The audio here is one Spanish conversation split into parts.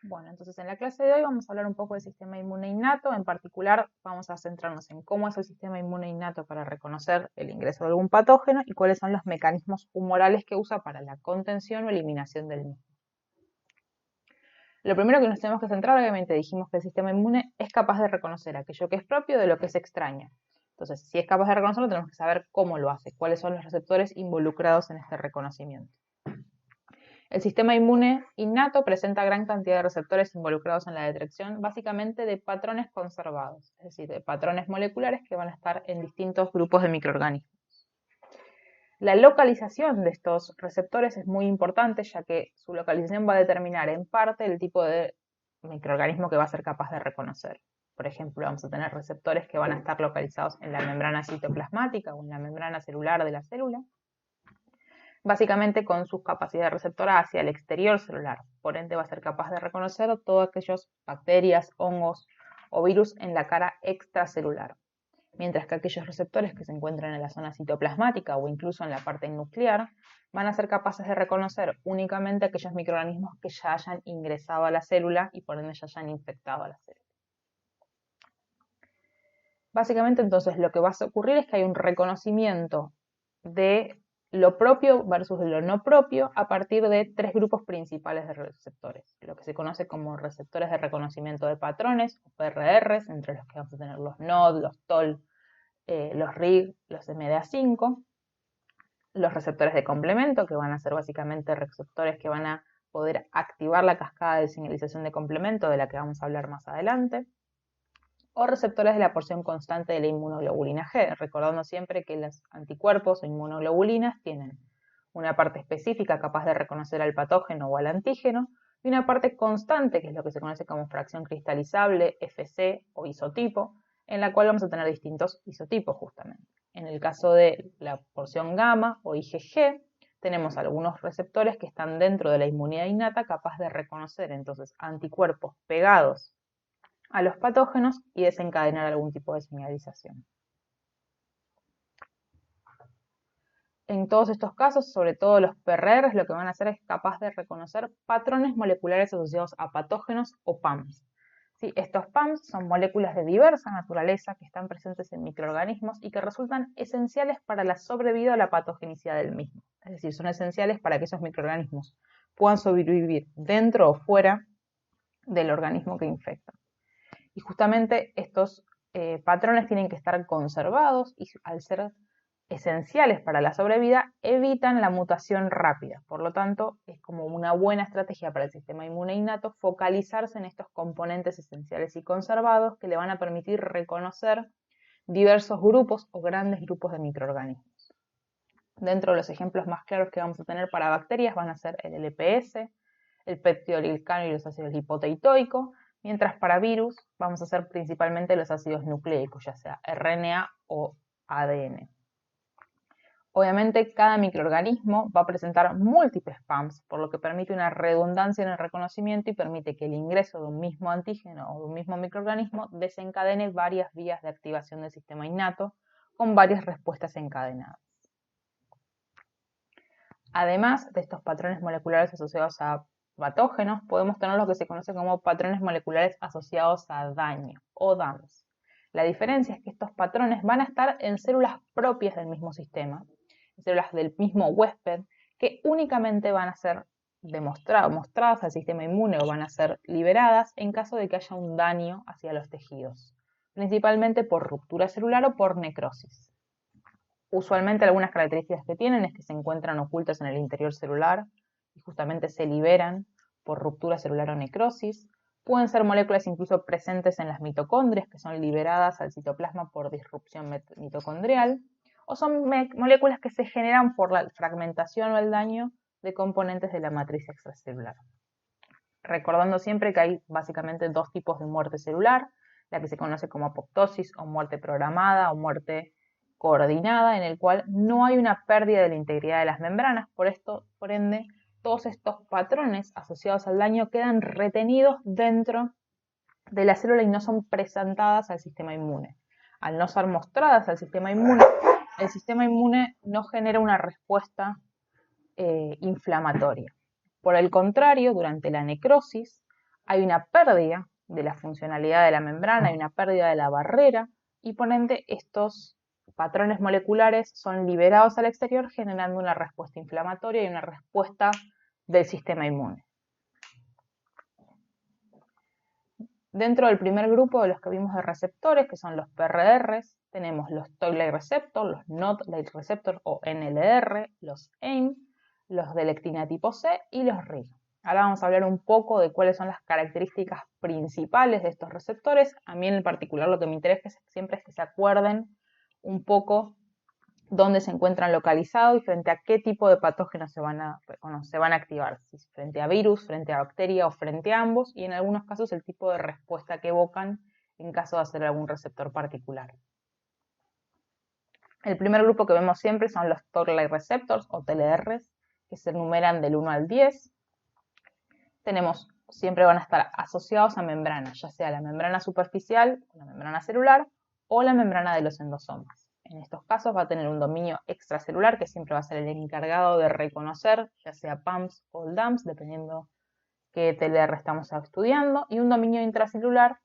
Bueno, entonces en la clase de hoy vamos a hablar un poco del sistema inmune innato. En particular, vamos a centrarnos en cómo es el sistema inmune innato para reconocer el ingreso de algún patógeno y cuáles son los mecanismos humorales que usa para la contención o eliminación del mismo. Lo primero que nos tenemos que centrar, obviamente, dijimos que el sistema inmune es capaz de reconocer aquello que es propio de lo que es extraño. Entonces, si es capaz de reconocerlo, tenemos que saber cómo lo hace, cuáles son los receptores involucrados en este reconocimiento. El sistema inmune innato presenta gran cantidad de receptores involucrados en la detección, básicamente de patrones conservados, es decir, de patrones moleculares que van a estar en distintos grupos de microorganismos. La localización de estos receptores es muy importante, ya que su localización va a determinar en parte el tipo de microorganismo que va a ser capaz de reconocer. Por ejemplo, vamos a tener receptores que van a estar localizados en la membrana citoplasmática o en la membrana celular de la célula, básicamente con sus capacidades receptoras hacia el exterior celular. Por ende, va a ser capaz de reconocer todas aquellas bacterias, hongos o virus en la cara extracelular. Mientras que aquellos receptores que se encuentran en la zona citoplasmática o incluso en la parte nuclear van a ser capaces de reconocer únicamente aquellos microorganismos que ya hayan ingresado a la célula y por ende ya hayan infectado a la célula. Básicamente, entonces, lo que va a ocurrir es que hay un reconocimiento de lo propio versus lo no propio a partir de tres grupos principales de receptores, lo que se conoce como receptores de reconocimiento de patrones, o PRRs, entre los que vamos a tener los NOD, los TOL, los RIG, los MDA5, los receptores de complemento, que van a ser básicamente receptores que van a poder activar la cascada de señalización de complemento, de la que vamos a hablar más adelante, o receptores de la porción constante de la inmunoglobulina G, recordando siempre que los anticuerpos o inmunoglobulinas tienen una parte específica capaz de reconocer al patógeno o al antígeno, y una parte constante, que es lo que se conoce como fracción cristalizable, FC o isotipo, en la cual vamos a tener distintos isotipos justamente. En el caso de la porción gamma o IgG, tenemos algunos receptores que están dentro de la inmunidad innata capaz de reconocer entonces anticuerpos pegados a los patógenos y desencadenar algún tipo de señalización. En todos estos casos, sobre todo los PRRs, lo que van a hacer es capaz de reconocer patrones moleculares asociados a patógenos o PAMs. ¿Sí? Estos PAMs son moléculas de diversa naturaleza que están presentes en microorganismos y que resultan esenciales para la sobrevida o la patogenicidad del mismo. Es decir, son esenciales para que esos microorganismos puedan sobrevivir dentro o fuera del organismo que infectan. Y justamente estos patrones tienen que estar conservados y al ser esenciales para la sobrevida, evitan la mutación rápida. Por lo tanto, es como una buena estrategia para el sistema inmune innato focalizarse en estos componentes esenciales y conservados que le van a permitir reconocer diversos grupos o grandes grupos de microorganismos. Dentro de los ejemplos más claros que vamos a tener para bacterias van a ser el LPS, el peptidoglicano y los ácidos lipoteitoicos, mientras para virus vamos a hacer principalmente los ácidos nucleicos, ya sea RNA o ADN. Obviamente, cada microorganismo va a presentar múltiples PAMs, por lo que permite una redundancia en el reconocimiento y permite que el ingreso de un mismo antígeno o de un mismo microorganismo desencadene varias vías de activación del sistema innato con varias respuestas encadenadas. Además de estos patrones moleculares asociados a patógenos, podemos tener lo que se conoce como patrones moleculares asociados a daño o DAMs. La diferencia es que estos patrones van a estar en células propias del mismo sistema, células del mismo huésped, que únicamente van a ser mostradas al sistema inmune o van a ser liberadas en caso de que haya un daño hacia los tejidos, principalmente por ruptura celular o por necrosis. Usualmente algunas características que tienen es que se encuentran ocultas en el interior celular y justamente se liberan por ruptura celular o necrosis. Pueden ser moléculas incluso presentes en las mitocondrias que son liberadas al citoplasma por disrupción mitocondrial, o son moléculas que se generan por la fragmentación o el daño de componentes de la matriz extracelular. Recordando siempre que hay básicamente dos tipos de muerte celular, la que se conoce como apoptosis o muerte programada o muerte coordinada, en el cual no hay una pérdida de la integridad de las membranas, por ende, todos estos patrones asociados al daño quedan retenidos dentro de la célula y no son presentadas al sistema inmune. Al no ser mostradas al sistema inmune, el sistema inmune no genera una respuesta inflamatoria. Por el contrario, durante la necrosis, hay una pérdida de la funcionalidad de la membrana, hay una pérdida de la barrera y por ende estos patrones moleculares son liberados al exterior generando una respuesta inflamatoria y una respuesta del sistema inmune. Dentro del primer grupo de los que vimos de receptores, que son los PRRs, tenemos los Toll-like receptors, los Not-like receptors o NLR, los AIM, los de lectina tipo C y los RIG. Ahora vamos a hablar un poco de cuáles son las características principales de estos receptores. A mí en particular lo que me interesa siempre es que se acuerden un poco dónde se encuentran localizados y frente a qué tipo de patógenos se van a activar, si frente a virus, frente a bacteria o frente a ambos, y en algunos casos el tipo de respuesta que evocan en caso de hacer algún receptor particular. El primer grupo que vemos siempre son los Toll-like receptors o TLRs, que se enumeran del 1 al 10. Siempre van a estar asociados a membranas, ya sea la membrana superficial, la membrana celular o la membrana de los endosomas. En estos casos va a tener un dominio extracelular que siempre va a ser el encargado de reconocer, ya sea PAMS o DAMS, dependiendo qué TLR estamos estudiando, y un dominio intracelular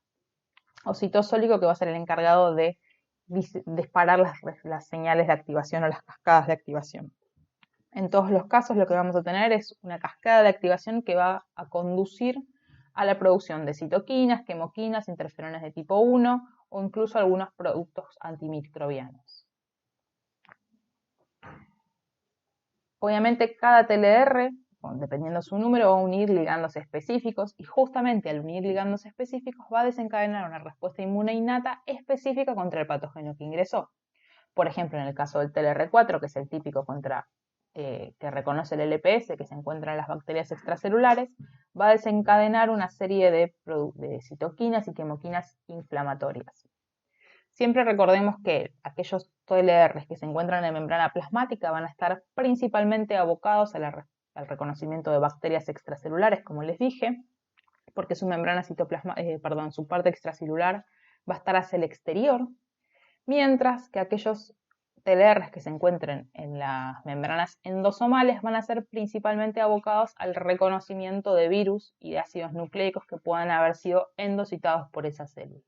o citosólico que va a ser el encargado de disparar las señales de activación o las cascadas de activación. En todos los casos lo que vamos a tener es una cascada de activación que va a conducir a la producción de citoquinas, quemoquinas, interferones de tipo 1 o incluso algunos productos antimicrobianos. Obviamente cada TLR, dependiendo de su número, va a unir ligandos específicos y justamente al unir ligandos específicos va a desencadenar una respuesta inmune innata específica contra el patógeno que ingresó. Por ejemplo, en el caso del TLR4, que es el típico que reconoce el LPS, que se encuentra en las bacterias extracelulares, va a desencadenar una serie de citoquinas y quemoquinas inflamatorias. Siempre recordemos que aquellos TLRs que se encuentran en membrana plasmática van a estar principalmente abocados al reconocimiento de bacterias extracelulares, como les dije, porque su membrana su parte extracelular va a estar hacia el exterior, mientras que aquellos TLRs que se encuentren en las membranas endosomales van a ser principalmente abocados al reconocimiento de virus y de ácidos nucleicos que puedan haber sido endocitados por esa célula.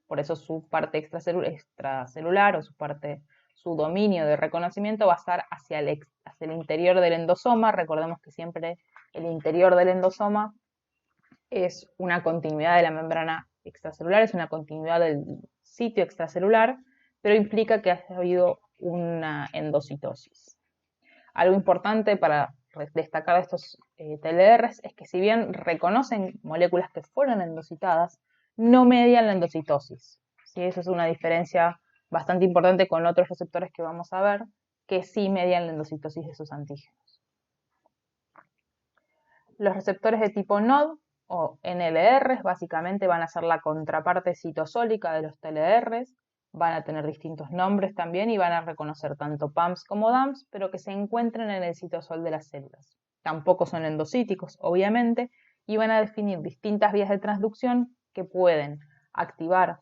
Por eso su parte extracelular o su dominio de reconocimiento va a estar hacia el interior del endosoma. Recordemos que siempre el interior del endosoma es una continuidad de la membrana extracelular, es una continuidad del sitio extracelular, pero implica que ha habido una endocitosis. Algo importante para destacar de estos TLRs es que si bien reconocen moléculas que fueron endocitadas, no median la endocitosis. ¿Sí? Eso es una diferencia bastante importante con otros receptores que vamos a ver, que sí median la endocitosis de sus antígenos. Los receptores de tipo NOD o NLRs básicamente van a ser la contraparte citosólica de los TLRs, van a tener distintos nombres también y van a reconocer tanto PAMS como DAMS, pero que se encuentren en el citosol de las células. Tampoco son endocíticos, obviamente, y van a definir distintas vías de transducción que pueden activar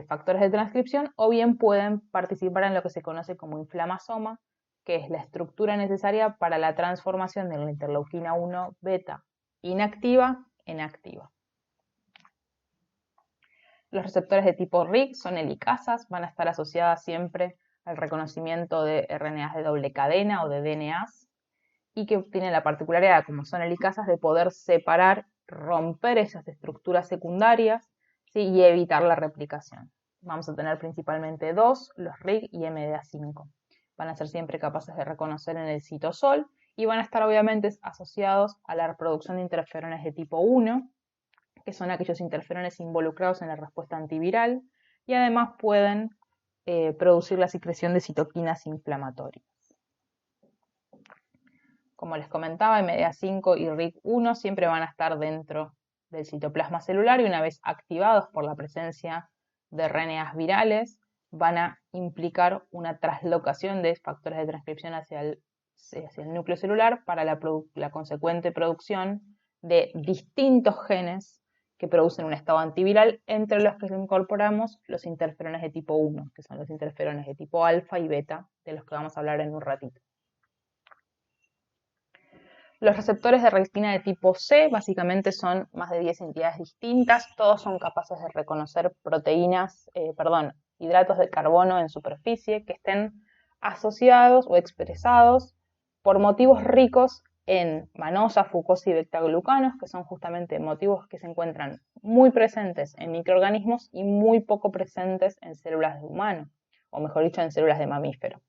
factores de transcripción o bien pueden participar en lo que se conoce como inflamasoma, que es la estructura necesaria para la transformación de la interleuquina 1 beta inactiva en activa. Los receptores de tipo RIG son helicasas, van a estar asociadas siempre al reconocimiento de RNAs de doble cadena o de DNAs y que tienen la particularidad, como son helicasas, de poder separar, romper esas estructuras secundarias, ¿sí? Y evitar la replicación. Vamos a tener principalmente dos, los RIG y MDA5. Van a ser siempre capaces de reconocer en el citosol y van a estar obviamente asociados a la producción de interferones de tipo 1, que son aquellos interferones involucrados en la respuesta antiviral, y además pueden producir la secreción de citoquinas inflamatorias. Como les comentaba, MDA5 y RIG1 siempre van a estar dentro del citoplasma celular y una vez activados por la presencia de RNAs virales, van a implicar una traslocación de factores de transcripción hacia el núcleo celular para la consecuente producción de distintos genes que producen un estado antiviral, entre los que incorporamos los interferones de tipo 1, que son los interferones de tipo alfa y beta, de los que vamos a hablar en un ratito. Los receptores de retina de tipo C básicamente son más de 10 entidades distintas, todos son capaces de reconocer hidratos de carbono en superficie que estén asociados o expresados por motivos ricos en manosa, fucosa y beta-glucanos, que son justamente motivos que se encuentran muy presentes en microorganismos y muy poco presentes en células de humano, o mejor dicho, en células de mamífero.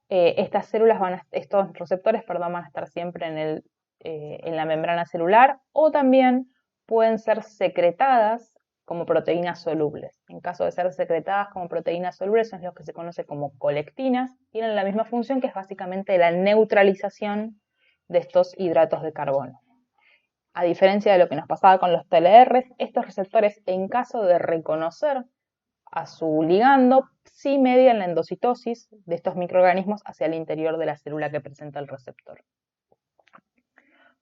Estos receptores van a estar siempre en la membrana celular o también pueden ser secretadas como proteínas solubles. En caso de ser secretadas como proteínas solubles, son los que se conoce como colectinas, tienen la misma función que es básicamente la neutralización de estos hidratos de carbono. A diferencia de lo que nos pasaba con los TLR, estos receptores, en caso de reconocer a su ligando, sí median la endocitosis de estos microorganismos hacia el interior de la célula que presenta el receptor.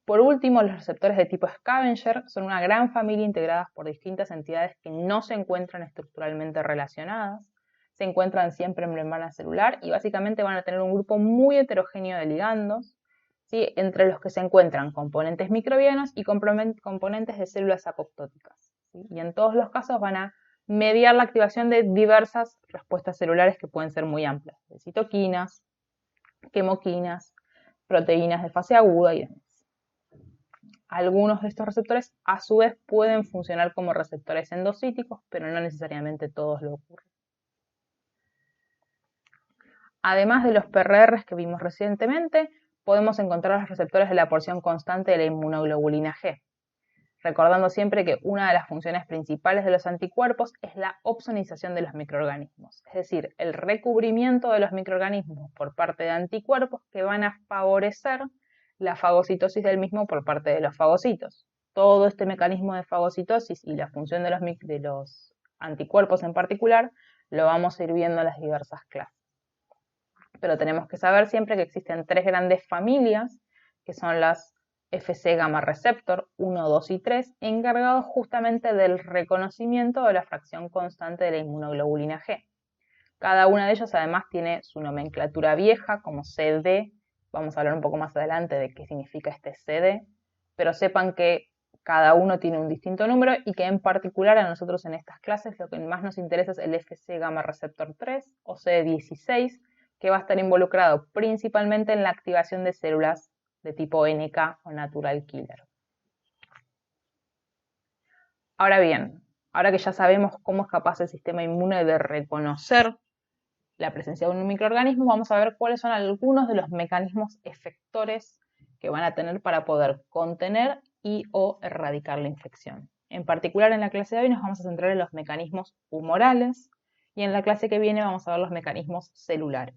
Por último, los receptores de tipo scavenger son una gran familia integradas por distintas entidades que no se encuentran estructuralmente relacionadas, se encuentran siempre en membrana celular y básicamente van a tener un grupo muy heterogéneo de ligandos, ¿sí? Entre los que se encuentran componentes microbianos y componentes de células apoptóticas, ¿sí? Y en todos los casos van a mediar la activación de diversas respuestas celulares que pueden ser muy amplias, de citoquinas, quemoquinas, proteínas de fase aguda y demás. Algunos de estos receptores a su vez pueden funcionar como receptores endocíticos, pero no necesariamente todos lo ocurren. Además de los PRRs que vimos recientemente, podemos encontrar los receptores de la porción constante de la inmunoglobulina G, recordando siempre que una de las funciones principales de los anticuerpos es la opsonización de los microorganismos, es decir, el recubrimiento de los microorganismos por parte de anticuerpos que van a favorecer la fagocitosis del mismo por parte de los fagocitos. Todo este mecanismo de fagocitosis y la función de los anticuerpos en particular lo vamos a ir viendo en las diversas clases. Pero tenemos que saber siempre que existen tres grandes familias, que son las Fc gamma receptor 1, 2 y 3, encargados justamente del reconocimiento de la fracción constante de la inmunoglobulina G. Cada una de ellas además tiene su nomenclatura vieja como CD, vamos a hablar un poco más adelante de qué significa este CD, pero sepan que cada uno tiene un distinto número y que en particular a nosotros en estas clases lo que más nos interesa es el Fc gamma receptor 3 o CD16, que va a estar involucrado principalmente en la activación de células de tipo NK o natural killer. Ahora bien, ahora que ya sabemos cómo es capaz el sistema inmune de reconocer la presencia de un microorganismo, vamos a ver cuáles son algunos de los mecanismos efectores que van a tener para poder contener y o erradicar la infección. En particular, en la clase de hoy nos vamos a centrar en los mecanismos humorales y en la clase que viene vamos a ver los mecanismos celulares.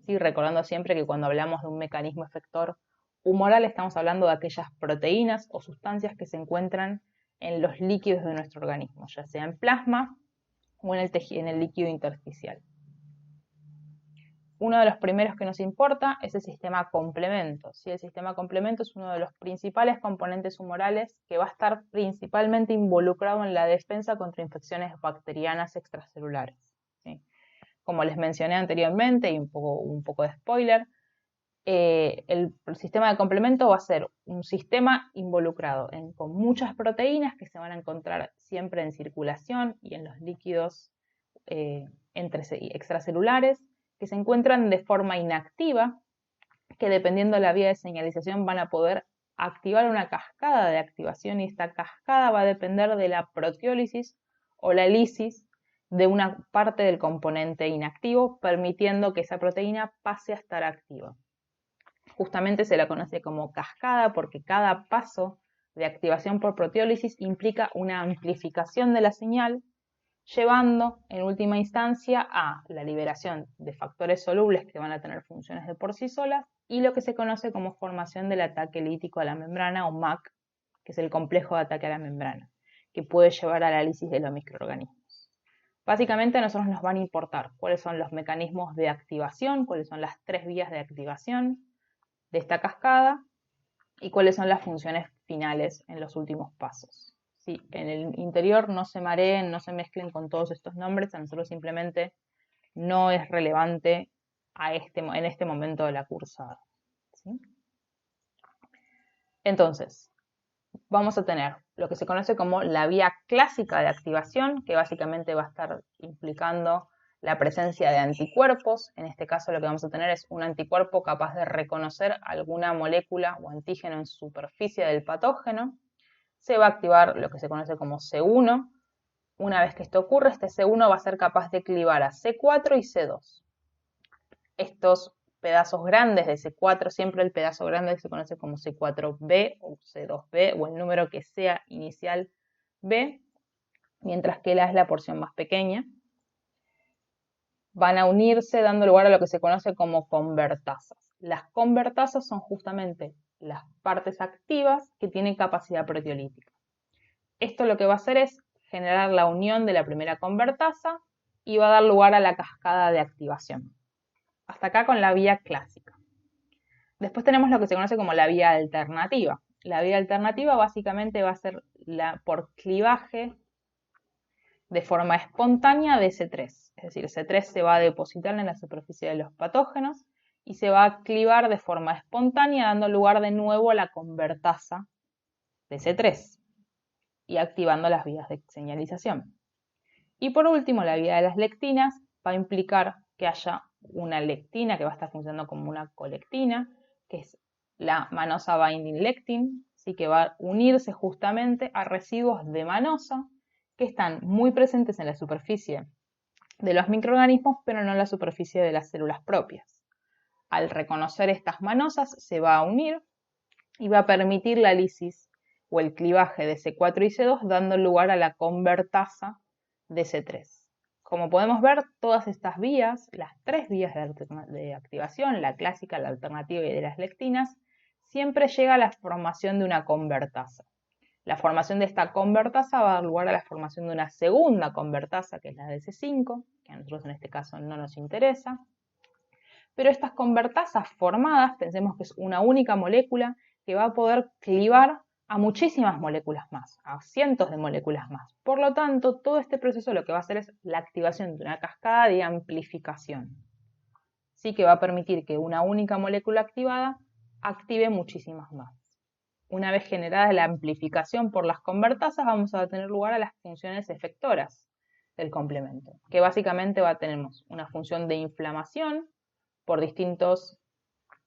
¿Sí? Recordando siempre que cuando hablamos de un mecanismo efector humoral estamos hablando de aquellas proteínas o sustancias que se encuentran en los líquidos de nuestro organismo, ya sea en plasma o en el líquido intersticial. Uno de los primeros que nos importa es el sistema complemento. ¿Sí? El sistema complemento es uno de los principales componentes humorales que va a estar principalmente involucrado en la defensa contra infecciones bacterianas extracelulares. ¿Sí? Como les mencioné anteriormente, y un poco de spoiler, el sistema de complemento va a ser un sistema involucrado con muchas proteínas que se van a encontrar siempre en circulación y en los líquidos extracelulares, que se encuentran de forma inactiva, que dependiendo de la vía de señalización van a poder activar una cascada de activación y esta cascada va a depender de la proteólisis o la lisis de una parte del componente inactivo, permitiendo que esa proteína pase a estar activa. Justamente se la conoce como cascada porque cada paso de activación por proteólisis implica una amplificación de la señal, llevando en última instancia a la liberación de factores solubles que van a tener funciones de por sí solas y lo que se conoce como formación del ataque lítico a la membrana o MAC, que es el complejo de ataque a la membrana, que puede llevar a la lisis de los microorganismos. Básicamente a nosotros nos van a importar cuáles son los mecanismos de activación, cuáles son las tres vías de activación de esta cascada y cuáles son las funciones finales en los últimos pasos. Sí, en el interior no se mareen, no se mezclen con todos estos nombres, a nosotros simplemente no es relevante en este momento de la cursada. ¿Sí? Entonces, vamos a tener lo que se conoce como la vía clásica de activación, que básicamente va a estar implicando la presencia de anticuerpos. En este caso lo que vamos a tener es un anticuerpo capaz de reconocer alguna molécula o antígeno en superficie del patógeno. Se va a activar lo que se conoce como C1. Una vez que esto ocurre, este C1 va a ser capaz de clivar a C4 y C2. Estos pedazos grandes de C4, siempre el pedazo grande se conoce como C4b o C2b o el número que sea inicial B, mientras que la es la porción más pequeña. Van a unirse dando lugar a lo que se conoce como convertasas. Las convertasas son justamente las partes activas que tienen capacidad proteolítica. Esto lo que va a hacer es generar la unión de la primera convertasa y va a dar lugar a la cascada de activación. Hasta acá con la vía clásica. Después tenemos lo que se conoce como la vía alternativa. La vía alternativa básicamente va a ser por clivaje de forma espontánea de C3. Es decir, C3 se va a depositar en la superficie de los patógenos y se va a clivar de forma espontánea, dando lugar de nuevo a la convertasa de C3 y activando las vías de señalización. Y por último, la vía de las lectinas va a implicar que haya una lectina que va a estar funcionando como una colectina, que es la manosa binding lectin, ¿sí? Que va a unirse justamente a residuos de manosa que están muy presentes en la superficie de los microorganismos, pero no en la superficie de las células propias. Al reconocer estas manosas, se va a unir y va a permitir la lisis o el clivaje de C4 y C2, dando lugar a la convertasa de C3. Como podemos ver, todas estas vías, las tres vías de activación, la clásica, la alternativa y de las lectinas, siempre llega a la formación de una convertasa. La formación de esta convertasa va a dar lugar a la formación de una segunda convertasa, que es la de C5, que a nosotros en este caso no nos interesa. Pero estas convertasas formadas, pensemos que es una única molécula que va a poder clivar a muchísimas moléculas más, a cientos de moléculas más. Por lo tanto, todo este proceso lo que va a hacer es la activación de una cascada de amplificación. Sí que va a permitir que una única molécula activada active muchísimas más. Una vez generada la amplificación por las convertasas, vamos a tener lugar a las funciones efectoras del complemento, que básicamente va a tener una función de inflamación por distintos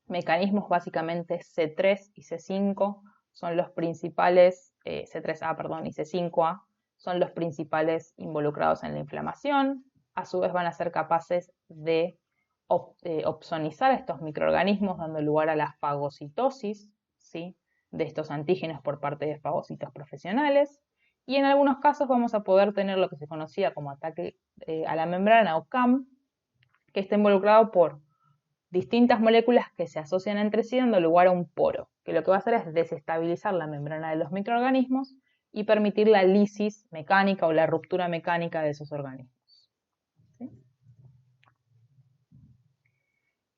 mecanismos, básicamente C3 y C5 son los principales, C3A, perdón, y C5A son los principales involucrados en la inflamación. A su vez van a ser capaces de opsonizar estos microorganismos, dando lugar a la fagocitosis, ¿sí?, de estos antígenos por parte de fagocitos profesionales. Y en algunos casos vamos a poder tener lo que se conocía como ataque a la membrana o CAM, que está involucrado por distintas moléculas que se asocian entre sí dando lugar a un poro, que lo que va a hacer es desestabilizar la membrana de los microorganismos y permitir la lisis mecánica o la ruptura mecánica de esos organismos. ¿Sí?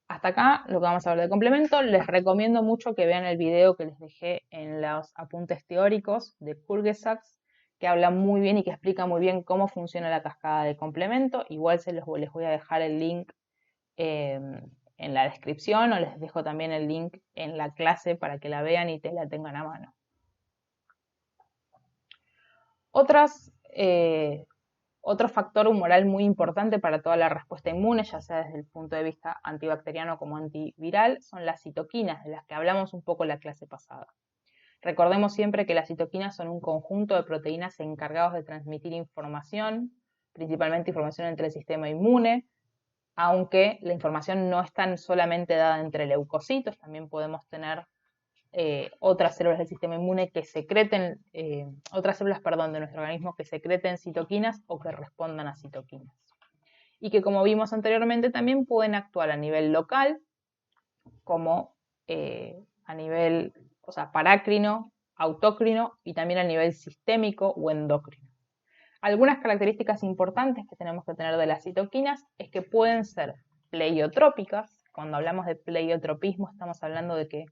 Hasta acá lo que vamos a hablar de complemento. Les recomiendo mucho que vean el video que les dejé en los apuntes teóricos de Kurgesaks, que habla muy bien y que explica muy bien cómo funciona la cascada de complemento. Igual les voy a dejar el link en la descripción o les dejo también el link en la clase para que la vean y te la tengan a mano. Otro factor humoral muy importante para toda la respuesta inmune, ya sea desde el punto de vista antibacteriano como antiviral, son las citoquinas, de las que hablamos un poco en la clase pasada. Recordemos siempre que las citoquinas son un conjunto de proteínas encargados de transmitir información, principalmente información entre el sistema inmune, aunque la información no es tan solamente dada entre leucocitos, también podemos tener otras células del sistema inmune que secreten, otras células, perdón, de nuestro organismo que secreten citoquinas o que respondan a citoquinas. Y que, como vimos anteriormente, también pueden actuar a nivel local, como a nivel, parácrino, autócrino y también a nivel sistémico o endocrino. Algunas características importantes que tenemos que tener de las citoquinas es que pueden ser pleiotrópicas. Cuando hablamos de pleiotropismo estamos hablando de que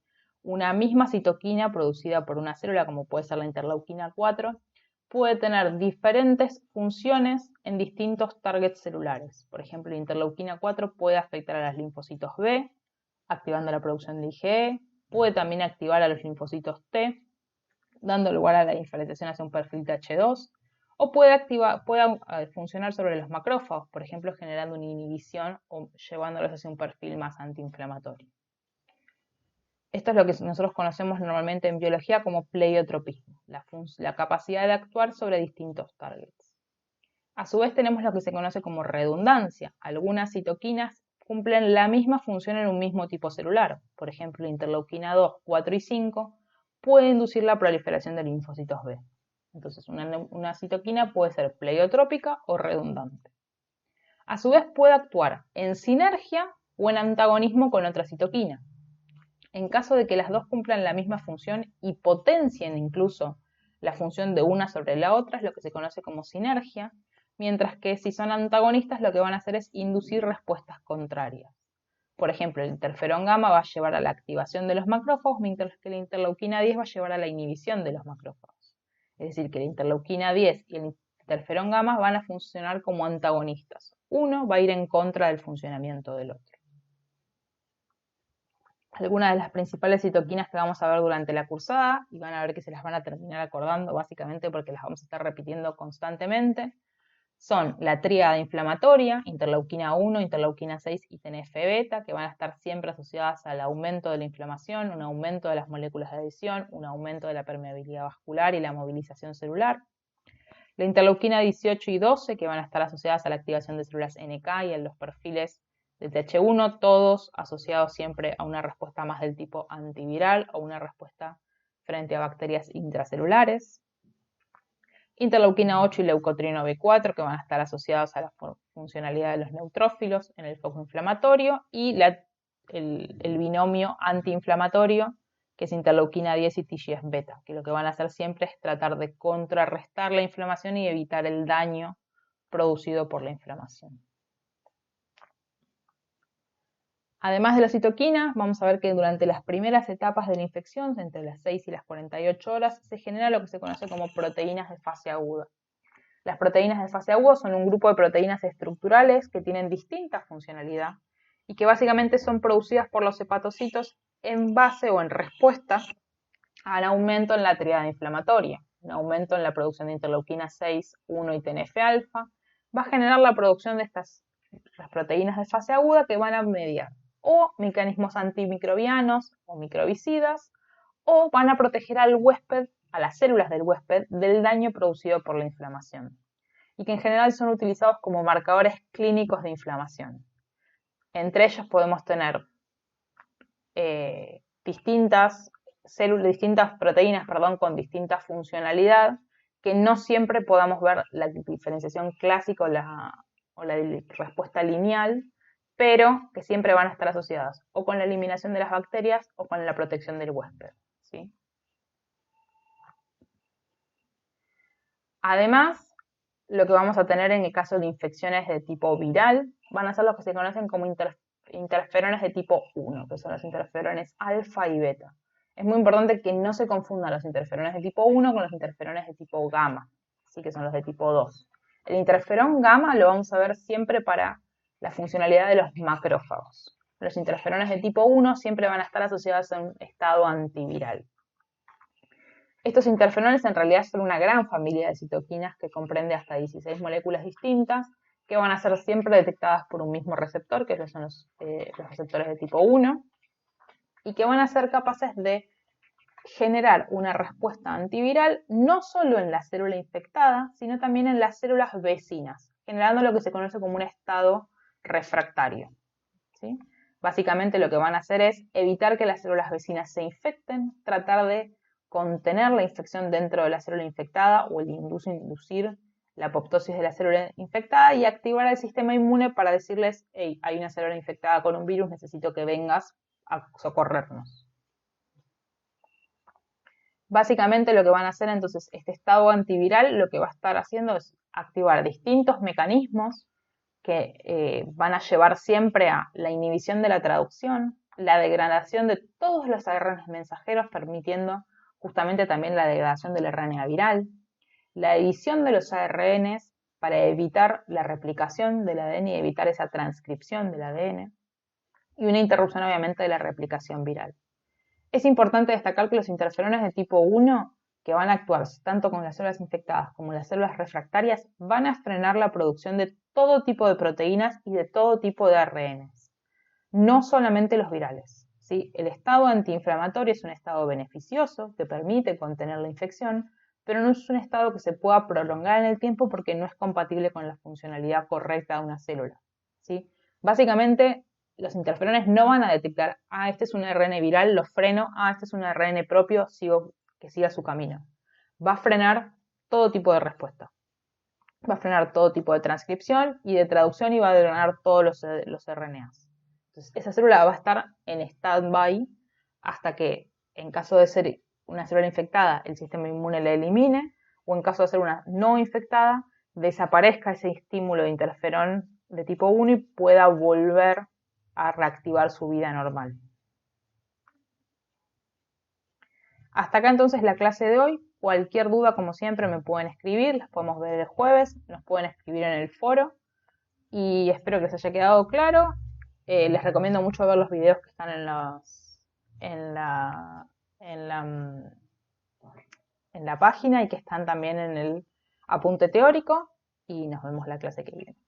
una misma citoquina producida por una célula, como puede ser la interleuquina 4, puede tener diferentes funciones en distintos targets celulares. Por ejemplo, la interleuquina 4 puede afectar a los linfocitos B, activando la producción de IgE, puede también activar a los linfocitos T, dando lugar a la diferenciación hacia un perfil TH2, o puede funcionar sobre los macrófagos, por ejemplo, generando una inhibición o llevándolos hacia un perfil más antiinflamatorio. Esto es lo que nosotros conocemos normalmente en biología como pleiotropismo, la capacidad de actuar sobre distintos targets. A su vez tenemos lo que se conoce como redundancia. Algunas citoquinas cumplen la misma función en un mismo tipo celular. Por ejemplo, la interleuquina 2, 4 y 5 puede inducir la proliferación de linfocitos B. Entonces, una citoquina puede ser pleiotrópica o redundante. A su vez puede actuar en sinergia o en antagonismo con otra citoquina. En caso de que las dos cumplan la misma función y potencien incluso la función de una sobre la otra, es lo que se conoce como sinergia, mientras que si son antagonistas lo que van a hacer es inducir respuestas contrarias. Por ejemplo, el interferón gamma va a llevar a la activación de los macrófagos, mientras que la interleuquina 10 va a llevar a la inhibición de los macrófagos. Es decir, que la interleuquina 10 y el interferón gamma van a funcionar como antagonistas. Uno va a ir en contra del funcionamiento del otro. Algunas de las principales citoquinas que vamos a ver durante la cursada, y van a ver que se las van a terminar acordando básicamente porque las vamos a estar repitiendo constantemente, son la tríada inflamatoria, interleuquina 1, interleuquina 6 y TNF-beta, que van a estar siempre asociadas al aumento de la inflamación, un aumento de las moléculas de adhesión, un aumento de la permeabilidad vascular y la movilización celular. La interleuquina 18 y 12, que van a estar asociadas a la activación de células NK y a los perfiles de TH1, todos asociados siempre a una respuesta más del tipo antiviral o una respuesta frente a bacterias intracelulares. Interleuquina 8 y leucotrieno B4, que van a estar asociados a la funcionalidad de los neutrófilos en el foco inflamatorio, y el binomio antiinflamatorio, que es interleuquina 10 y TGF-beta, que lo que van a hacer siempre es tratar de contrarrestar la inflamación y evitar el daño producido por la inflamación. Además de las citoquinas, vamos a ver que durante las primeras etapas de la infección, entre las 6 y las 48 horas, se genera lo que se conoce como proteínas de fase aguda. Las proteínas de fase aguda son un grupo de proteínas estructurales que tienen distinta funcionalidad y que básicamente son producidas por los hepatocitos en base o en respuesta al aumento en la tríada inflamatoria. Un aumento en la producción de interleuquina 6, 1 y TNF-alfa va a generar la producción de las proteínas de fase aguda que van a mediar o mecanismos antimicrobianos o microbicidas, o van a proteger al huésped, a las células del huésped, del daño producido por la inflamación, y que en general son utilizados como marcadores clínicos de inflamación. Entre ellos podemos tener distintas proteínas con distinta funcionalidad, que no siempre podamos ver la diferenciación clásica o la respuesta lineal, pero que siempre van a estar asociadas o con la eliminación de las bacterias o con la protección del huésped, ¿sí? Además, lo que vamos a tener en el caso de infecciones de tipo viral van a ser los que se conocen como interferones de tipo 1, que son los interferones alfa y beta. Es muy importante que no se confundan los interferones de tipo 1 con los interferones de tipo gamma, ¿sí? Que son los de tipo 2. El interferón gamma lo vamos a ver siempre para la funcionalidad de los macrófagos. Los interferones de tipo 1 siempre van a estar asociados a un estado antiviral. Estos interferones en realidad son una gran familia de citoquinas que comprende hasta 16 moléculas distintas que van a ser siempre detectadas por un mismo receptor, que son los receptores de tipo 1, y que van a ser capaces de generar una respuesta antiviral no solo en la célula infectada, sino también en las células vecinas, generando lo que se conoce como un estado refractario, ¿sí? Básicamente lo que van a hacer es evitar que las células vecinas se infecten, tratar de contener la infección dentro de la célula infectada o inducir la apoptosis de la célula infectada y activar el sistema inmune para decirles: hey, hay una célula infectada con un virus, necesito que vengas a socorrernos. Básicamente lo que van a hacer entonces, este estado antiviral lo que va a estar haciendo es activar distintos mecanismos que van a llevar siempre a la inhibición de la traducción, la degradación de todos los ARN mensajeros, permitiendo justamente también la degradación del RNA viral, la edición de los ARN para evitar la replicación del ADN y evitar esa transcripción del ADN, y una interrupción obviamente de la replicación viral. Es importante destacar que los interferones de tipo 1, que van a actuar tanto con las células infectadas como las células refractarias, van a frenar la producción de todo tipo de proteínas y de todo tipo de ARNs, no solamente los virales. ¿Sí? El estado antiinflamatorio es un estado beneficioso que permite contener la infección, pero no es un estado que se pueda prolongar en el tiempo porque no es compatible con la funcionalidad correcta de una célula. ¿Sí? Básicamente, los interferones no van a detectar, este es un ARN viral, lo freno, este es un ARN propio, que siga su camino. Va a frenar todo tipo de respuesta. Va a frenar todo tipo de transcripción y de traducción y va a drenar todos los RNAs. Entonces, esa célula va a estar en stand-by hasta que, en caso de ser una célula infectada, el sistema inmune la elimine, o en caso de ser una no infectada, desaparezca ese estímulo de interferón de tipo 1 y pueda volver a reactivar su vida normal. Hasta acá entonces la clase de hoy. Cualquier duda, como siempre, me pueden escribir, las podemos ver el jueves, nos pueden escribir en el foro y espero que les haya quedado claro. Les recomiendo mucho ver los videos que están en la, en la, en la página y que están también en el apunte teórico y nos vemos la clase que viene.